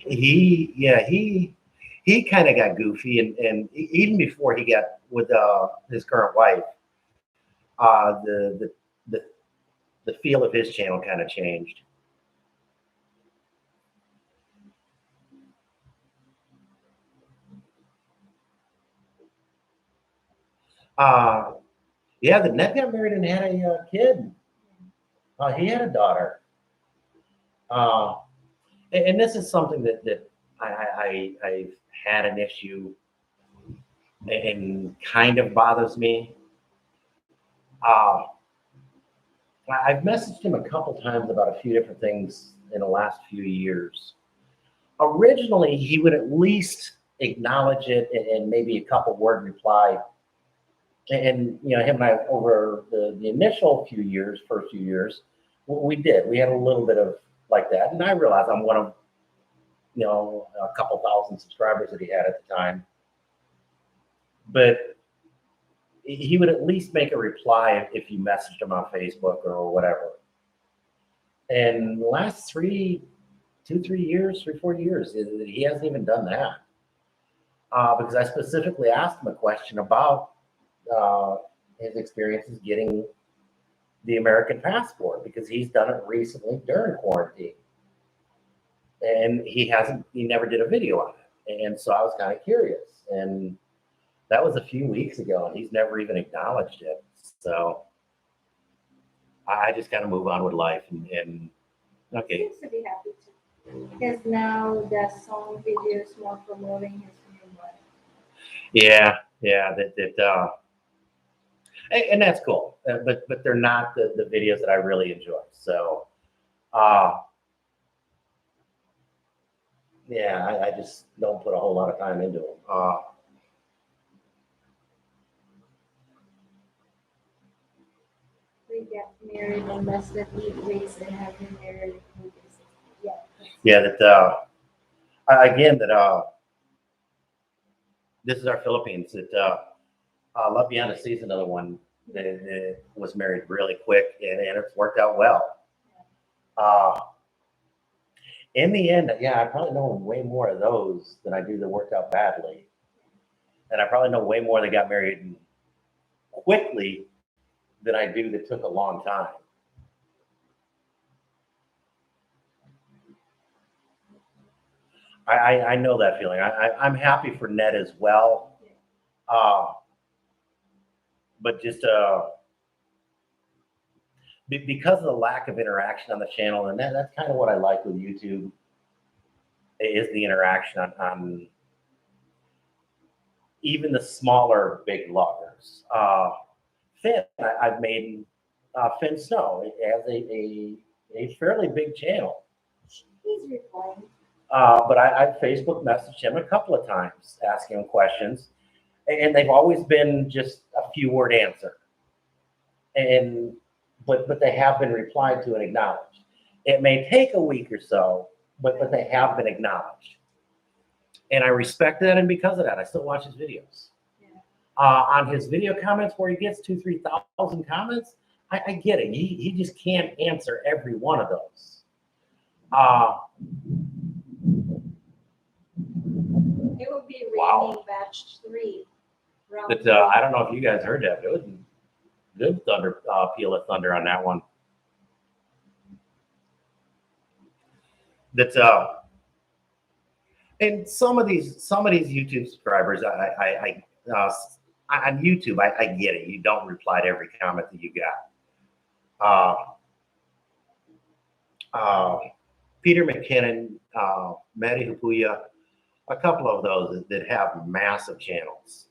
he kind of got goofy, and even before he got with his current wife, the feel of his channel kind of changed. Yeah, the Ned got married and had a kid. He had a daughter. And this is something that I've had an issue and kind of bothers me. I've messaged him a couple times about a few different things in the last few years. Originally, he would at least acknowledge it and maybe a couple word reply. And him and I, over the initial first few years, we did. We had a little bit of like that, and I realized I'm one of a couple thousand subscribers that he had at the time. But he would at least make a reply if you messaged him on Facebook or whatever. And the last 3, 4 years, he hasn't even done that. Because I specifically asked him a question about his experiences getting the American passport, because he's done it recently during quarantine. And he never did a video on it. And so I was kind of curious. And that was a few weeks ago, and he's never even acknowledged it. So I just kind of move on with life and okay. He seems to be happy too, because now the song video is more promoting his new one. Yeah, and that's cool. But they're not the videos that I really enjoy. So yeah, I just don't put a whole lot of time into them. We get married in less than 8 weeks and have been married in 2 days. Yeah. Yeah, again, this is our Philippines. Love Beyond the Seas, another one that was married really quick, and it's worked out well. In the end, yeah, I probably know way more of those than I do that worked out badly. And I probably know way more that got married quickly than I do that took a long time. I know that feeling. I'm happy for Ned as well. But just because of the lack of interaction on the channel, and that's kind of what I like with YouTube, is the interaction on even the smaller big vloggers. Finn, I've made Finn Snow. It has a fairly big channel. He's replying. But I Facebook messaged him a couple of times asking him questions, and they've always been just a few word answer. But they have been replied to and acknowledged. It may take a week or so, but they have been acknowledged. And I respect that, and because of that, I still watch his videos. Yeah. On his video comments where he gets 2,000-3,000 comments, I get it. He just can't answer every one of those. It would be Wow. raining batch 3. But I don't know if you guys heard that, but it was good thunder, peal of thunder on that one. That's and some of these YouTube subscribers, on YouTube, I get it. You don't reply to every comment that you got. Peter McKinnon, Matty Hupuya, a couple of those that have massive channels,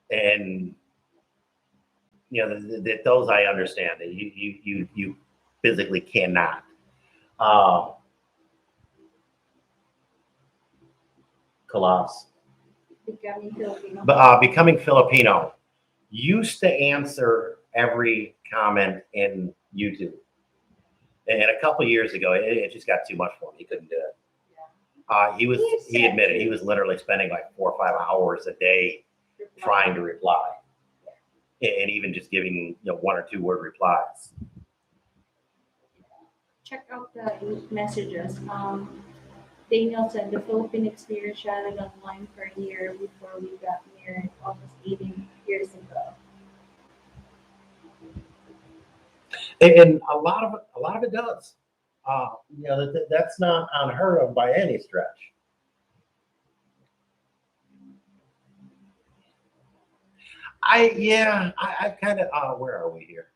and you know that those I understand that you physically cannot. Colossus. Becoming Filipino. But Becoming Filipino used to answer every comment in YouTube. And a couple of years ago, it just got too much for him. He couldn't do it. He admitted he was literally spending like 4 or 5 hours a day trying to reply, and even just giving 1 or 2 word replies. Check out the messages. Daniel said the Philippine experience chatted online for a year before we got married almost 18 years ago. And a lot of it does. That's not unheard of by any stretch. I kind of where are we here?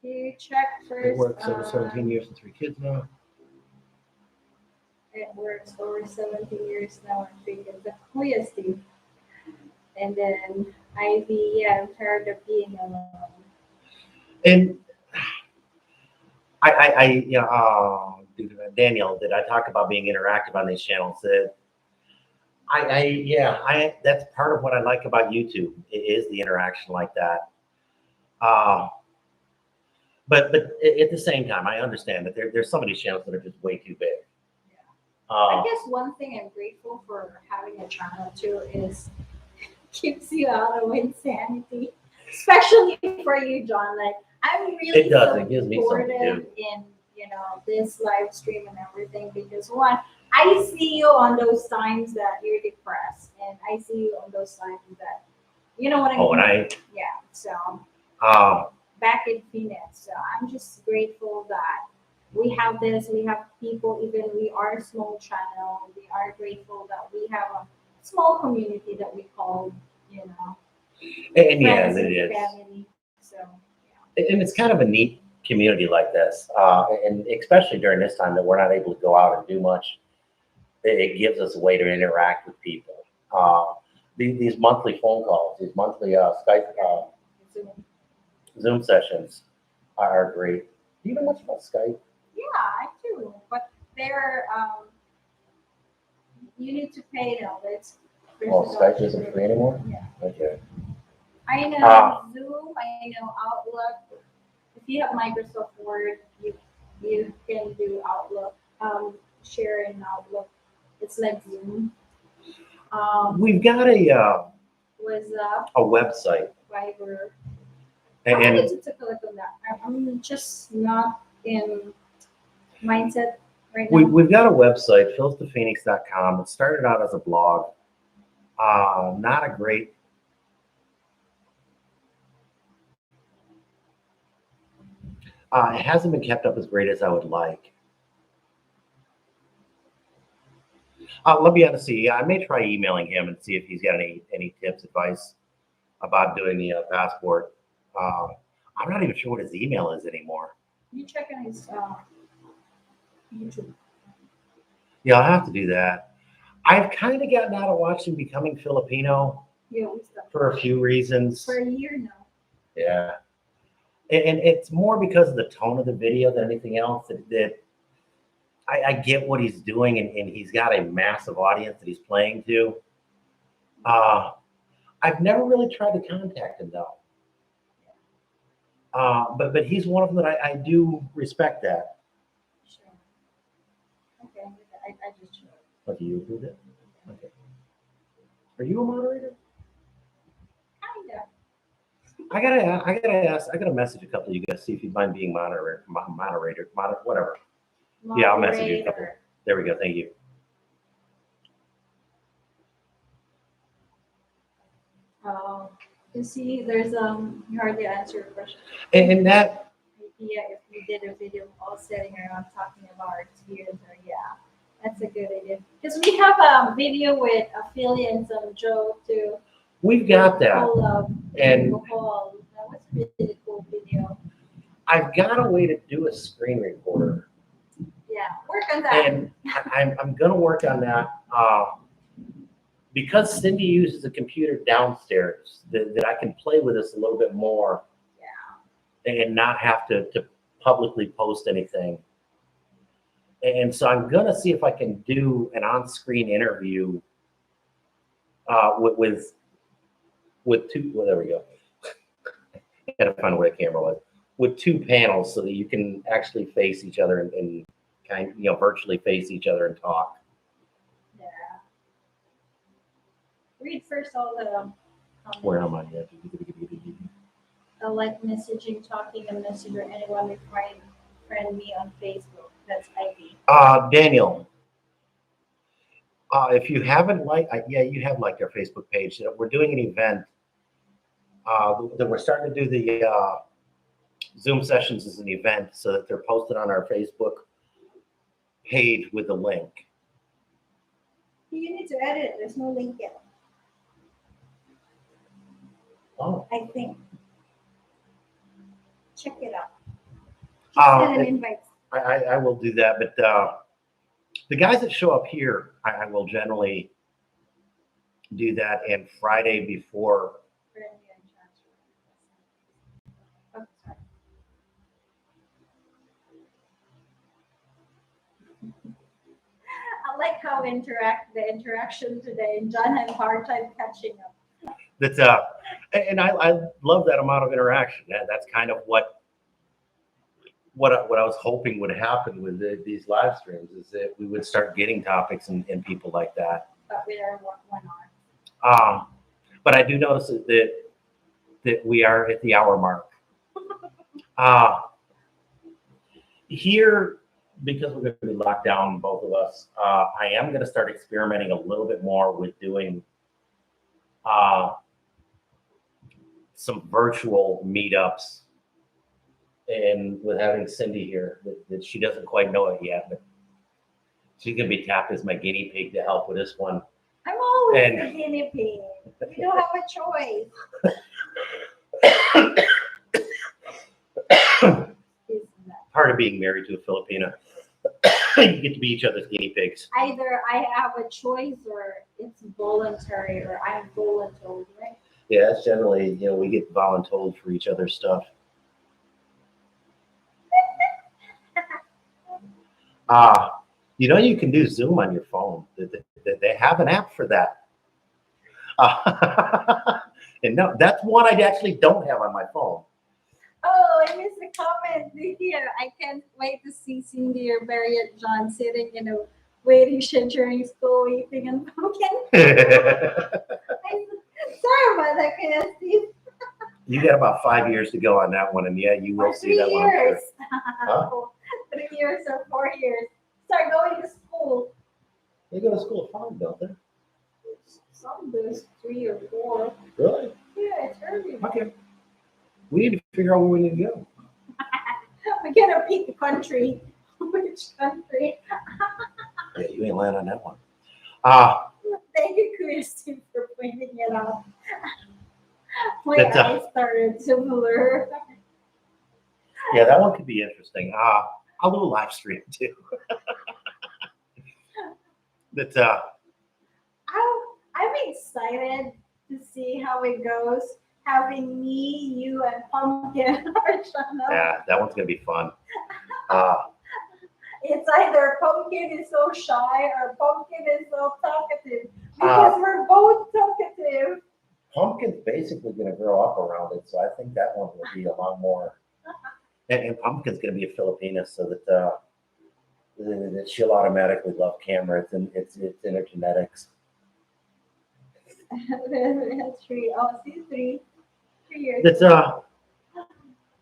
You check first. It works over 17 years and 3 kids now. It works over 17 years now and 3 kids. Oh yes, Steve. And then Ivy, I'm tired of being alone. And Daniel, did I talk about being interactive on these channels? That that's part of what I like about YouTube. It is the interaction like that. But at the same time, I understand that there's some of these channels that are just way too big. I guess one thing I'm grateful for having a channel too is keeps you out of insanity, especially for you, John. Like I'm really It does. It gives me something to supportive do. in this live stream and everything because one, I see you on those times that you're depressed, and I see you on those times that you know what I mean. Oh, and So back in Phoenix, so I'm just grateful that we have this. We have people. Even we are a small channel. We are grateful that we have a small community that we call, and friends it and is. family. So And it's kind of a neat community like this, and especially during this time that we're not able to go out and do much. It gives us a way to interact with people. These monthly phone calls, these monthly Skype Zoom sessions are great. Do you know much about Skype? yeah, I do. But they're you need to pay them. Skype isn't free anymore? Yeah. Okay. I know Zoom. I know Outlook. If you have Microsoft Word, you can do Outlook. Share in Outlook. It's like Zoom. We've got WhatsApp, a website. Viber. I And need to take a look on that. I'm just not in mindset right now. we've got a website, philstophoenix.com. It started out as a blog. Not a great. It hasn't been kept up as great as I would like. Let me honest with you. I may try emailing him and see if he's got any tips, advice about doing the passport. I'm not even sure what his email is anymore. You check on his YouTube. Yeah, I'll have to do that. I've kind of gotten out of watching Becoming Filipino for a few reasons. For a year now. Yeah. And it's more because of the tone of the video than anything else that I get what he's doing, and he's got a massive audience that he's playing to. I've never really tried to contact him though. But he's one of them that I do respect that. Sure. Okay, I just showed. What, do you approve it? Are you a moderator? Kinda. I gotta message a couple of you guys, see if you mind being moderator, whatever. Yeah, I'll message you a couple. Moderator. There we go. Thank you. You see, there's you hardly answer your question. And that, Idea if we did a video all sitting around talking about our experience, or yeah, that's a good idea. Because we have a video with Ophelia and some Joe too. we've got that, Full of and alcohol. That was a really cool video. I've got a way to do a screen recorder, Yeah, work on that. and I'm gonna work on that. Because Cindy uses a computer downstairs, that I can play with this a little bit more. And not have to publicly post anything. And so I'm gonna see if I can do an on-screen interview with two. Well, there we go. Gotta find where the camera was. With two panels, so that you can actually face each other and kind, virtually face each other and talk. Yeah. Read first all the. Where am I? Like messaging, talking, a message, or anyone with friend me on Facebook. That's Ivy. Daniel, if you haven't you have liked our Facebook page. We're doing an event that we're starting to do the Zoom sessions as an event, so that they're posted on our Facebook page with a link. You need to edit it. There's no link yet. Oh. I think. Check it out. Send an invite. I will do that, but the guys that show up here, I will generally do that. And Friday before. Oh, sorry. I like how the interaction today, and John had a hard time catching up. That's and I love that amount of interaction. That's kind of what I was hoping would happen with these live streams, is that we would start getting topics and people like that. But we are 1 hour. But I do notice that we are at the hour mark. Here, because we're going to be locked down, both of us, I am going to start experimenting a little bit more with doing some virtual meetups, and with having Cindy here, that she doesn't quite know it yet, but she's going to be tapped as my guinea pig to help with this one. I'm always the guinea pig. You don't have a choice. Part of being married to a Filipina, you get to be each other's guinea pigs. Either I have a choice, or it's voluntary, or I'm voluntold, right? Yeah, that's generally, we get voluntold for each other's stuff. You can do Zoom on your phone. They have an app for that. And no, that's one I actually don't have on my phone. Oh, I missed a comment here. I can't wait to see Cindy or Barry and John sitting in a waiting shed during school eating and pumpkin. Sorry about that, Steve. You got about 5 years to go on that one, and yeah, you will see that one. 3 years. Huh? 3 years or 4 years. Start going to school. They go to school at 5, don't they? Some do 3 or 4. Really? Yeah, it's early. Okay. We need to figure out where we need to go. We gotta pick the country. Which country? Yeah, you ain't lying on that one. Thank you, Christy, for pointing it out. My eyes started similar. Yeah, that one could be interesting. I'll do a live stream too. I'm excited to see how it goes. Having me, you, and Pumpkin on our channel. Yeah, that one's gonna be fun. It's either Pumpkin is so shy or Pumpkin is so talkative, because we're both talkative. Pumpkin's basically gonna grow up around it, so I think that one will be a lot more. And Pumpkin's gonna be a Filipina, so that she'll automatically love cameras, and it's in her genetics. Three. Oh, see, 3 years. That's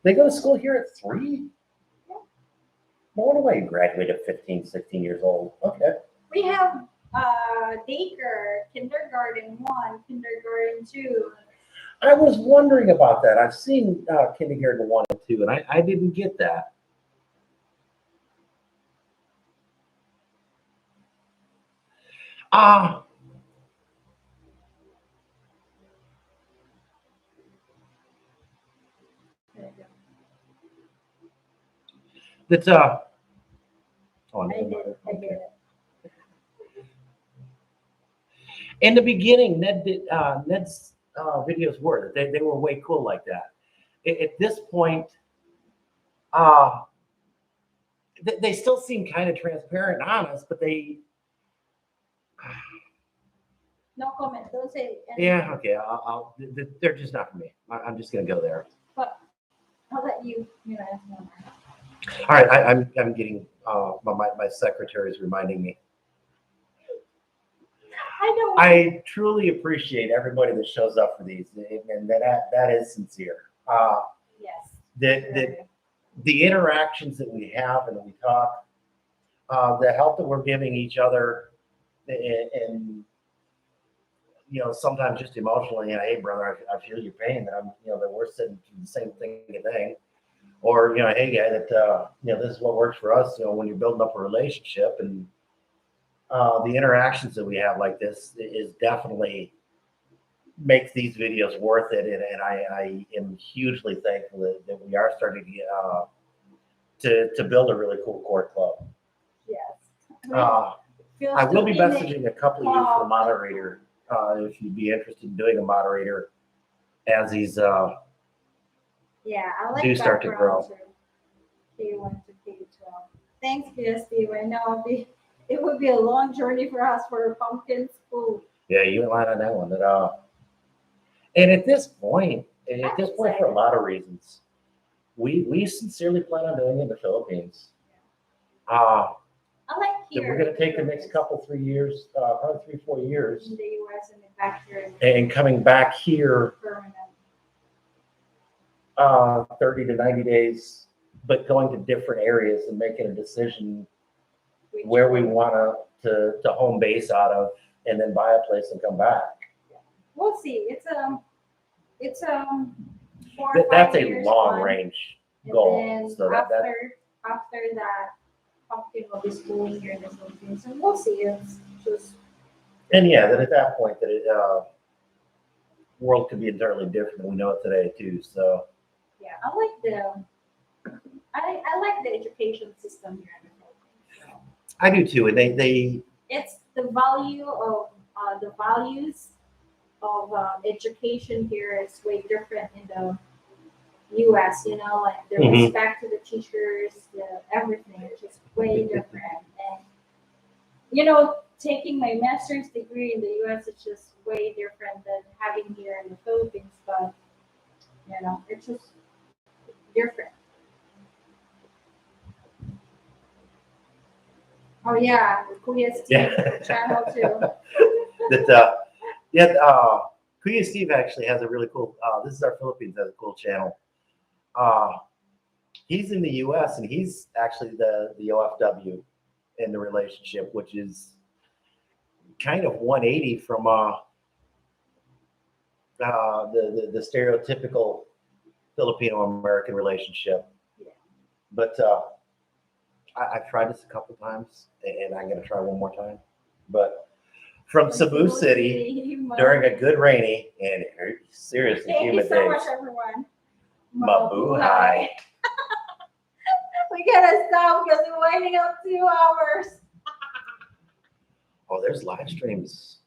they go to school here at 3? Yeah. No wonder why you graduated at 15, 16 years old. Okay. We have daycare, kindergarten 1, kindergarten 2. I was wondering about that. I've seen kindergarten 1 and 2, and I didn't get that. Ah, that's oh, I never did. mind. I did Okay. it. In the beginning, Ned's videos were they were way cool like that. At this point, uh, they still seem kind of transparent and honest, but they No comment. Don't say anything. yeah, okay. They're just not for me. I'm just gonna go there. But I'll let you ask more. All right, I'm getting my secretary is reminding me. I don't. I truly appreciate everybody that shows up for these, and that is sincere. Yes. The interactions that we have and we talk, the help that we're giving each other, and sometimes just emotionally, hey brother, I feel your pain. That we're sitting through the same thing, or hey guy, that this is what works for us. When you're building up a relationship, and the interactions that we have like this is definitely makes these videos worth it, and I am hugely thankful that we are starting to get to build a really cool core club. Yes. I will be messaging a couple of you for moderator if you'd be interested in doing a moderator as these Yeah, I like do start to background grow. too. K1 to K12. Thanks, PSD. I know it would be a long journey for us for pumpkin school. Yeah, you went line on that one. And at this point, for a lot of reasons, we sincerely plan on doing it in the Philippines. I like here. We're going to take the next couple, 3 years, probably 3-4 years, in the US and then back here. and coming back here Permanent. 30 to 90 days, but going to different areas and making a decision where we want to home base out of, and then buy a place and come back. We'll see. It's 4 or 5 That's a years long on, range and goal. then So after that, pumpkin will be schooling here in the Philippines, and we'll see. It's just and yeah, that at that point that it world could be entirely different than we know it today too. So yeah, I like the education system here in the Philippines. I do too, and they It's the value of the values of education here is way different in the U.S. Like the Mhm. respect to the teachers, the everything is just way different. And taking my master's degree in the U.S. is just way different than having here in the Philippines. But it's just different. Oh yeah, the Kuya Steve Yeah. channel too. Kuya Steve actually has a really cool. This is our Philippines has a cool channel. He's in the U.S. and he's actually the OFW in the relationship, which is kind of 180 from the stereotypical Filipino American relationship. Yeah. But I've tried this a couple times, and I'm going to try one more time. But from Cebu City during a good rainy and seriously Thank you humid so days. much, everyone. Mabuhay. We gotta stop because we're winding up 2 hours. Oh, there's live streams.